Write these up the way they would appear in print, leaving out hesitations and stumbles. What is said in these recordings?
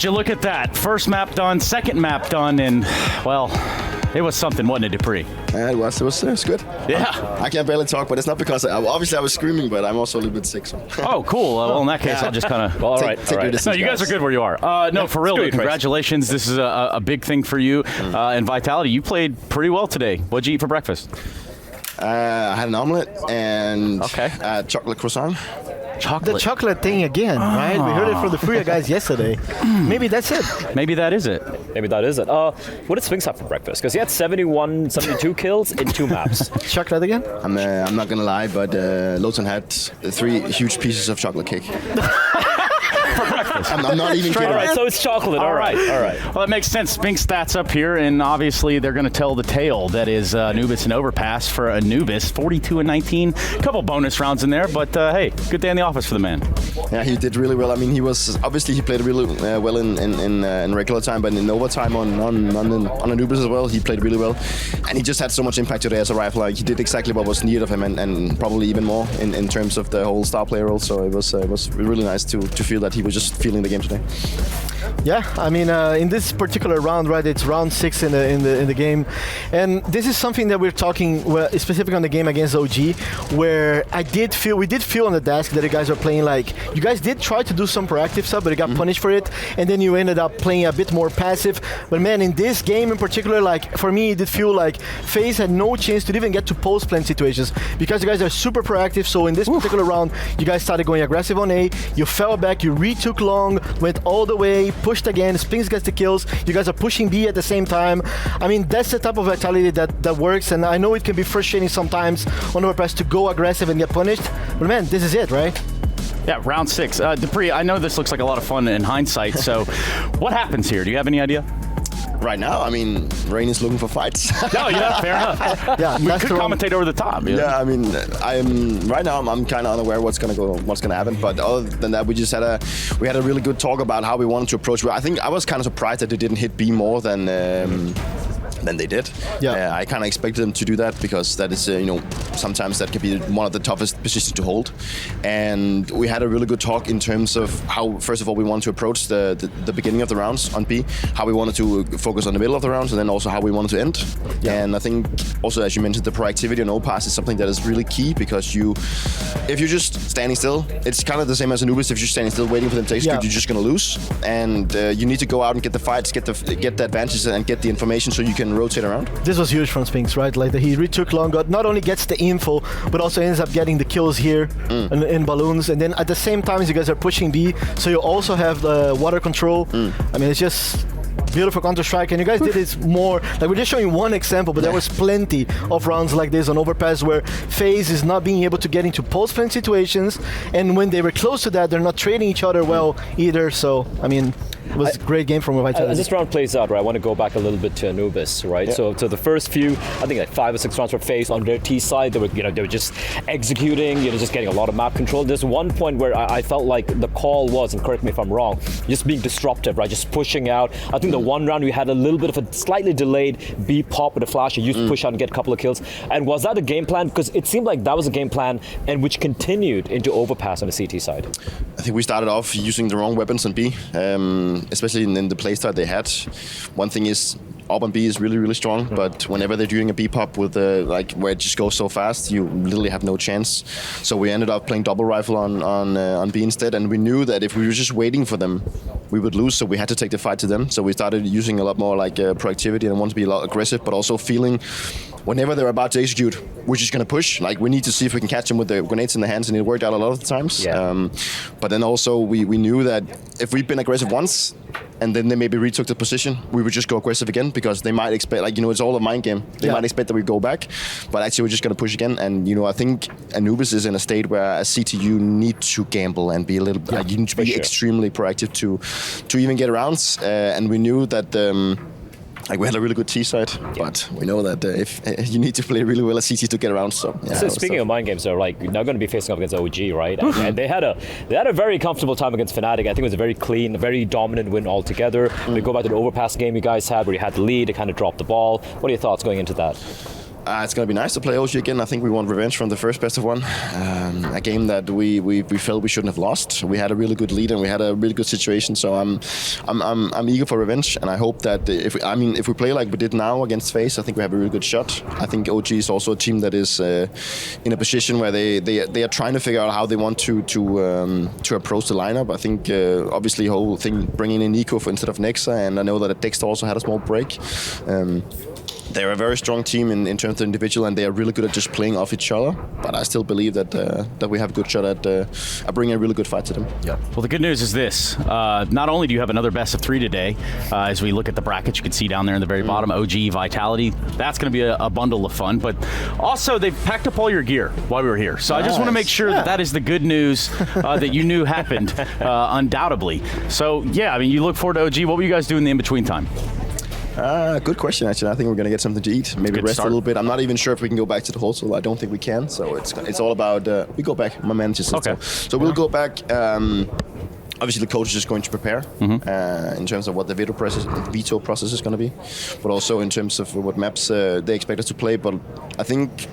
You look at that. First map done, second map done, and, well, it was something, wasn't it, dupreeh? Yeah, it was good. Yeah. I can barely talk, but it's not because obviously I was screaming, but I'm also a little bit sick. So. Oh, cool. Well, in that case, I'll just kind of... All right. No, you guys are good where you are. No, for real, congratulations. This is a big thing for you. And Vitality, you played pretty well today. What'd you eat for breakfast? I had an omelet and chocolate croissant. The chocolate thing again, right? We heard it from the Free guys yesterday. Maybe that's it. Maybe that is it. Maybe that is it. What did Sphinx have for breakfast? Because he had 72 kills in 2 maps. Chocolate again? I'm not gonna lie, but Lotan had 3 huge pieces of chocolate cake. I'm not even kidding. All right, so it's chocolate. All right. Well, that makes sense. Sphinx stats up here, and obviously they're going to tell the tale that is Anubis and Overpass for Anubis. 42 and 19. A couple bonus rounds in there, but hey, good day in the office for the man. Yeah, he did really well. I mean, he played really well in regular time, but in overtime on Anubis as well, he played really well. And he just had so much impact today as a rifle. Like, he did exactly what was needed of him, and probably even more in terms of the whole star player role. So it was really nice to feel that he was just feeling the game today. Yeah, I mean, in this particular round, right? It's round 6 in the game, and this is something that we're talking specifically on the game against OG, where we did feel on the desk that you guys are playing like you guys did try to do some proactive stuff, but you got punished for it, and then you ended up playing a bit more passive. But man, in this game in particular, like for me, it did feel like FaZe had no chance to even get to post plant situations because you guys are super proactive. So in this particular round, you guys started going aggressive on A, you fell back, you retook long, went all the way, pushed again, Sphinx gets the kills, you guys are pushing B at the same time. I mean, that's the type of vitality that works, and I know it can be frustrating sometimes on Overpass to go aggressive and get punished, but man, this is it, right? Yeah, round 6. dupreeh, I know this looks like a lot of fun in hindsight, so what happens here? Do you have any idea? Right now, I mean, Rain is looking for fights. Oh, yeah, fair enough. Yeah, we could commentate over the top. Yeah, I mean, right now I'm kind of unaware what's gonna happen. But other than that, we had a really good talk about how we wanted to approach. I think I was kind of surprised that they didn't hit B more than they did. Yeah, I kind of expected them to do that because that is, sometimes that can be one of the toughest positions to hold. And we had a really good talk in terms of how, first of all, we want to approach the beginning of the rounds on B, how we wanted to focus on the middle of the rounds, and then also how we wanted to end. Yeah. And I think also, as you mentioned, the proactivity on O-Pass is something that is really key because if you're just standing still, it's kind of the same as Anubis. If you're standing still waiting for them to execute, you're just going to lose. And you need to go out and get the fights, get the advantages, and get the information so you can rotate around. This was huge from Sphinx, right? Like he retook long, not only gets the info, but also ends up getting the kills here in balloons. And then at the same time as you guys are pushing B, so you also have the water control. I mean, it's just beautiful Counter-Strike, and you guys did this more, like we're just showing one example, but there was plenty of rounds like this on Overpass where FaZe is not being able to get into post-plant situations, and when they were close to that, they're not trading each other well either. So, I mean, it was a great game from Vitality. As this round plays out, right, I want to go back a little bit to Anubis, right? Yeah. So the first few, I think like 5 or 6 rounds for FaZe on their T side, they were just executing, just getting a lot of map control. There's one point where I felt like the call was, and correct me if I'm wrong, just being disruptive, right? Just pushing out. I think the one round we had a little bit of a slightly delayed B pop with a flash. You used to push out and get a couple of kills. And was that a game plan? Because it seemed like that was a game plan, and which continued into Overpass on the CT side. I think we started off using the wrong weapons on B, especially in the playstyle they had. One thing is, up on B is really, really strong, but whenever they're doing a B pop with where it just goes so fast, you literally have no chance. So we ended up playing double rifle on B instead, and we knew that if we were just waiting for them, we would lose. So we had to take the fight to them. So we started using a lot more proactivity and want to be a lot aggressive, but also feeling whenever they're about to execute, we're just going to push. Like, we need to see if we can catch them with the grenades in the hands, and it worked out a lot of the times. Yeah. But then also we knew that if we've been aggressive once, and then they maybe retook the position, we would just go aggressive again because they might expect, it's all a mind game. They might expect that we go back, but actually we're just going to push again. And, I think Anubis is in a state where as CTU need to gamble and be a little, you need to be extremely proactive to even get rounds. And we knew that we had a really good T side, but we know that if you need to play really well at CT to get around. So, so speaking of mind games, they're now going to be facing up against OG, right? And they had a very comfortable time against Fnatic. I think it was a very clean, very dominant win altogether. We go back to the Overpass game you guys had, where you had the lead, it kind of dropped the ball. What are your thoughts going into that? It's going to be nice to play OG again. I think we want revenge from the first best of one. A game that we felt we shouldn't have lost. We had a really good lead and we had a really good situation. So I'm eager for revenge, and I hope that if we play like we did now against FaZe, I think we have a really good shot. I think OG is also a team that is in a position where they are trying to figure out how they want to approach the lineup. I think obviously whole thing bringing in Nico instead of Nexa, and I know that Dexter also had a small break. They're a very strong team in terms of individual, and they are really good at just playing off each other. But I still believe that we have a good shot at bringing a really good fight to them. Yeah. Well, the good news is this. Not only do you have another best of 3 today, as we look at the brackets, you can see down there in the very bottom, OG, Vitality. That's going to be a bundle of fun. But also, they've packed up all your gear while we were here. So I just want to make sure that is the good news that you knew happened, undoubtedly. So, yeah, I mean, you look forward to OG. What were you guys doing in the in-between time? Good question, actually. I think we're going to get something to eat, maybe rest a little bit. I'm not even sure if we can go back to the hotel. I don't think we can. So it's all about, we go back. My manager says so. So we'll go back. Obviously, the coach is just going to prepare in terms of what the veto process is going to be, but also in terms of what maps they expect us to play. But I think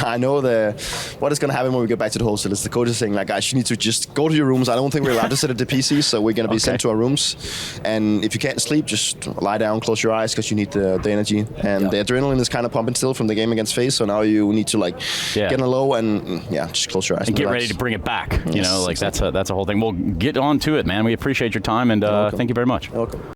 I know what is going to happen when we get back to the hostel is the coach is saying, like, guys, you need to just go to your rooms. I don't think we're allowed to sit at the PC, so we're going to be sent to our rooms. And if you can't sleep, just lie down, close your eyes, because you need the energy. And the adrenaline is kind of pumping still from the game against FaZe, so now you need to get in a low and just close your eyes and get ready to bring it back. You know, like exactly. That's a whole thing. Well, get on to it, man. We appreciate your time, and thank you very much. You're welcome.